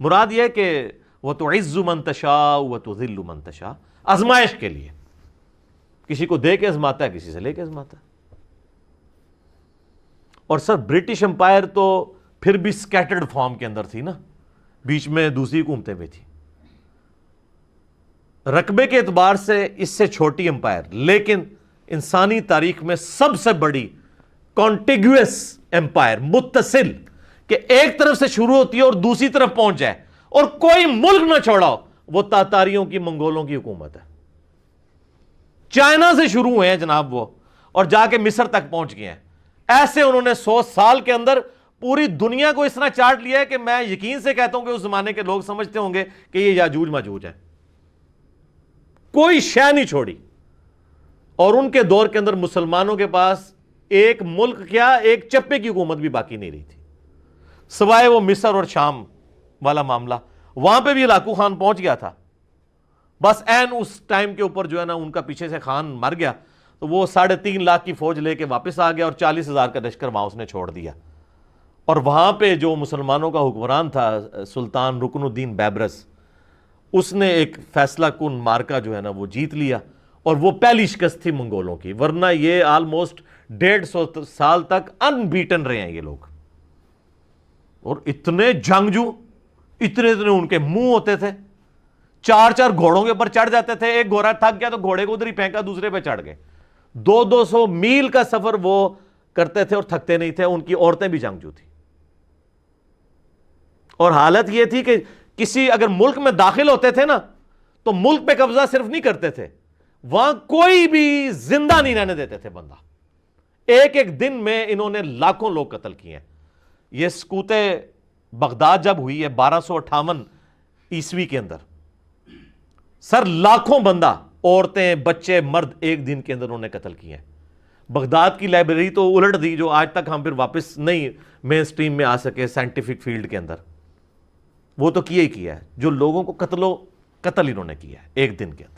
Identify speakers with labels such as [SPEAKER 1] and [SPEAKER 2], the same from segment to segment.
[SPEAKER 1] مراد یہ کہ وَتُعِزُّ مَن تَشَاءُ وَتُذِلُّ مَن تَشَاءُ، آزمائش کے لیے، کسی کو دے کے آزماتا ہے، کسی سے لے کے آزماتا ہے۔ اور سر برٹش امپائر تو پھر بھی سکیٹرڈ فارم کے اندر تھی نا، بیچ میں دوسری حکومتیں بھی تھی، رقبے کے اعتبار سے اس سے چھوٹی امپائر، لیکن انسانی تاریخ میں سب سے بڑی کانٹیگوس امپائر، متصل، کہ ایک طرف سے شروع ہوتی ہے اور دوسری طرف پہنچ جائے اور کوئی ملک نہ چھوڑا ہو، وہ تاتاریوں کی، منگولوں کی حکومت ہے۔ چائنا سے شروع ہوئے ہیں جناب وہ، اور جا کے مصر تک پہنچ گئے ہیں۔ ایسے انہوں نے 100 سال کے اندر پوری دنیا کو اس طرح چاٹ لیا ہے کہ میں یقین سے کہتا ہوں کہ اس زمانے کے لوگ سمجھتے ہوں گے کہ یہ یاجوج ماجوج ہے، کوئی شے نہیں چھوڑی۔ اور ان کے دور کے اندر مسلمانوں کے پاس ایک ملک کیا، ایک چپے کی حکومت بھی باقی نہیں رہی تھی، سوائے وہ مصر اور شام والا معاملہ، وہاں پہ بھی ہلاکو خان پہنچ گیا تھا، بس این اس ٹائم کے اوپر جو ہے نا ان کا پیچھے سے خان مر گیا، تو وہ 3.5 لاکھ کی فوج لے کے واپس آ گیا اور 40,000 کا لشکر وہاں اس نے چھوڑ دیا۔ اور وہاں پہ جو مسلمانوں کا حکمران تھا سلطان رکن الدین بیبرس، اس نے ایک فیصلہ کن مارکا جو ہے نا وہ جیت لیا، اور وہ پہلی شکست تھی منگولوں کی، ورنہ یہ آلموسٹ 150 سال تک ان بیٹن رہے ہیں یہ لوگ۔ اور اتنے جنگجو، اتنے ان کے منہ ہوتے تھے، 4 گھوڑوں کے اوپر چڑھ جاتے تھے، ایک گھوڑا تھک گیا تو گھوڑے کو ادھر ہی پھینکا، دوسرے پہ چڑھ گئے، 200 میل کا سفر وہ کرتے تھے اور تھکتے نہیں تھے۔ ان کی عورتیں بھی جنگجو تھیں، اور حالت یہ تھی کہ کسی اگر ملک میں داخل ہوتے تھے نا تو ملک پہ قبضہ صرف نہیں کرتے تھے، وہاں کوئی بھی زندہ نہیں رہنے دیتے تھے بندہ۔ ایک دن میں انہوں نے لاکھوں لوگ قتل کیے ہیں۔ یہ سقوط بغداد جب ہوئی ہے 1258 عیسوی کے اندر، سر لاکھوں بندہ، عورتیں، بچے، مرد، ایک دن کے اندر انہوں نے قتل کیے ہیں۔ بغداد کی لائبریری تو الٹ دی، جو آج تک ہم پھر واپس نہیں مین سٹریم میں آ سکے سائنٹیفک فیلڈ کے اندر، وہ تو کیا ہی کیا ہے، جو لوگوں کو قتل انہوں نے کیا ہے ایک دن کے اندر۔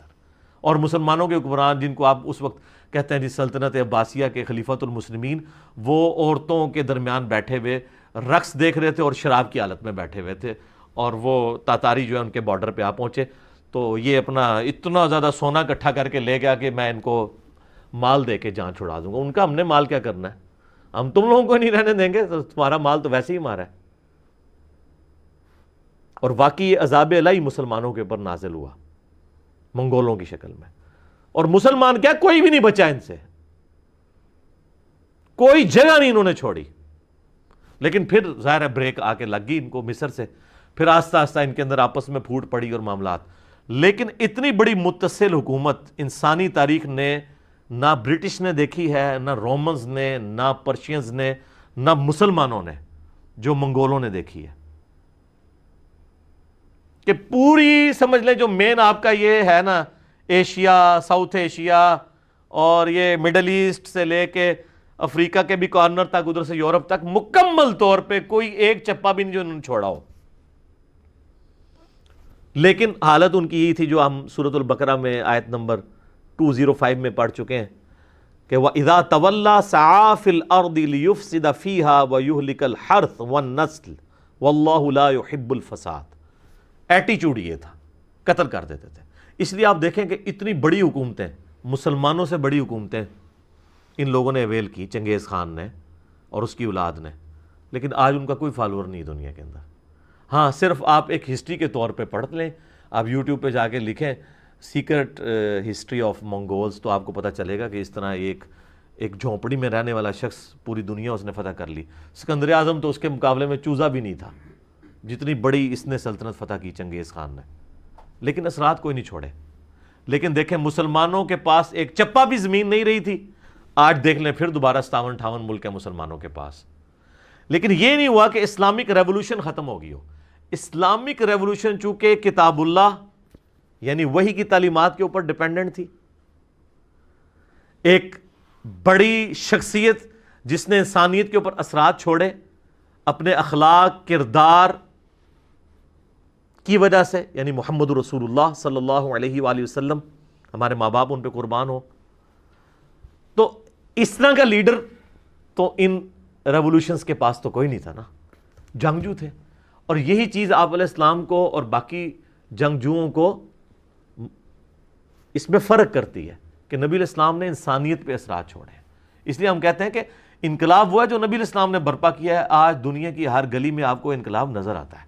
[SPEAKER 1] اور مسلمانوں کے حکمران جن کو آپ اس وقت کہتے ہیں جی سلطنت عباسیہ کے خلیفۃ المسلمین، وہ عورتوں کے درمیان بیٹھے ہوئے رقص دیکھ رہے تھے اور شراب کی حالت میں بیٹھے ہوئے تھے، اور وہ تاتاری جو ہے ان کے بارڈر پہ آ پہنچے، تو یہ اپنا اتنا زیادہ سونا اکٹھا کر کے لے گیا کہ میں ان کو مال دے کے جان چھڑا دوں گا۔ ان کا ہم نے مال کیا کرنا ہے، ہم تم لوگوں کو نہیں رہنے دیں گے، تو تمہارا مال تو ویسے ہی ہمارا ہے۔ اور واقعی عذاب الہی مسلمانوں کے اوپر نازل ہوا منگولوں کی شکل میں، اور مسلمان کیا، کوئی بھی نہیں بچا ان سے، کوئی جگہ نہیں انہوں نے چھوڑی۔ لیکن پھر ظاہر ہے بریک آ کے لگ گئی ان کو مصر سے، پھر آہستہ آہستہ ان کے اندر آپس میں پھوٹ پڑی اور معاملات۔ لیکن اتنی بڑی متصل حکومت انسانی تاریخ نے نہ برٹش نے دیکھی ہے، نہ رومنز نے، نہ پرشینز نے، نہ مسلمانوں نے، جو منگولوں نے دیکھی ہے۔ کہ پوری سمجھ لیں جو مین آپ کا یہ ہے نا ایشیا، ساؤتھ ایشیا اور یہ مڈل ایسٹ سے لے کے افریقہ کے بھی کارنر تک، ادھر سے یورپ تک، مکمل طور پہ کوئی ایک چپا بھی نہیں جو انہوں نے چھوڑا ہو۔ لیکن حالت ان کی یہی تھی جو ہم سورۃ البقرہ میں آیت نمبر 205 میں پڑھ چکے ہیں کہ وَإِذَا تَوَلَّا سَعَىٰ فِي الْأَرْضِ لِيُفْسِدَ فِيهَا وَيُهْلِكَ الْحَرْثَ وَالنَّسْلَ وَاللَّهُ لَا يُحِبُّ الْفَسَادَ۔ ایٹیچیوڈ یہ تھا، قتل کر دیتے تھے۔ اس لیے آپ دیکھیں کہ اتنی بڑی حکومتیں، مسلمانوں سے بڑی حکومتیں ان لوگوں نے اویل کی، چنگیز خان نے اور اس کی اولاد نے، لیکن آج ان کا کوئی فالوور نہیں دنیا کے اندر۔ ہاں صرف آپ ایک ہسٹری کے طور پہ پڑھ لیں، آپ یوٹیوب پہ جا کے لکھیں سیکرٹ ہسٹری آف منگولز، تو آپ کو پتہ چلے گا کہ اس طرح ایک جھونپڑی میں رہنے والا شخص پوری دنیا اس نے فتح کر لی۔ سکندر اعظم تو اس کے مقابلے میں چوزا بھی نہیں تھا، جتنی بڑی اس نے سلطنت فتح کی چنگیز خان نے، لیکن اثرات کوئی نہیں چھوڑے۔ لیکن دیکھیں مسلمانوں کے پاس ایک چپا بھی زمین نہیں رہی تھی، آج دیکھ لیں پھر دوبارہ 57-58 ملک ہے مسلمانوں کے پاس۔ لیکن یہ نہیں ہوا کہ اسلامک ریولوشن ختم ہو گئی ہو۔ اسلامک ریولوشن چونکہ کتاب اللہ یعنی وحی کی تعلیمات کے اوپر ڈیپینڈنٹ تھی، ایک بڑی شخصیت جس نے انسانیت کے اوپر اثرات چھوڑے اپنے اخلاق، کردار کی وجہ سے، یعنی محمد رسول اللہ صلی اللہ علیہ وآلہ وسلم، ہمارے ماں باپ ان پہ قربان ہو، تو اس طرح کا لیڈر تو ان ریولوشنز کے پاس تو کوئی نہیں تھا نا، جنگجو تھے۔ اور یہی چیز آپ علیہ السلام کو اور باقی جنگجوؤں کو اس میں فرق کرتی ہے کہ نبی علیہ السلام نے انسانیت پہ اثرات چھوڑے ہیں. اس لیے ہم کہتے ہیں کہ انقلاب وہ ہے جو نبی علیہ السلام نے برپا کیا ہے. آج دنیا کی ہر گلی میں آپ کو انقلاب نظر آتا ہے.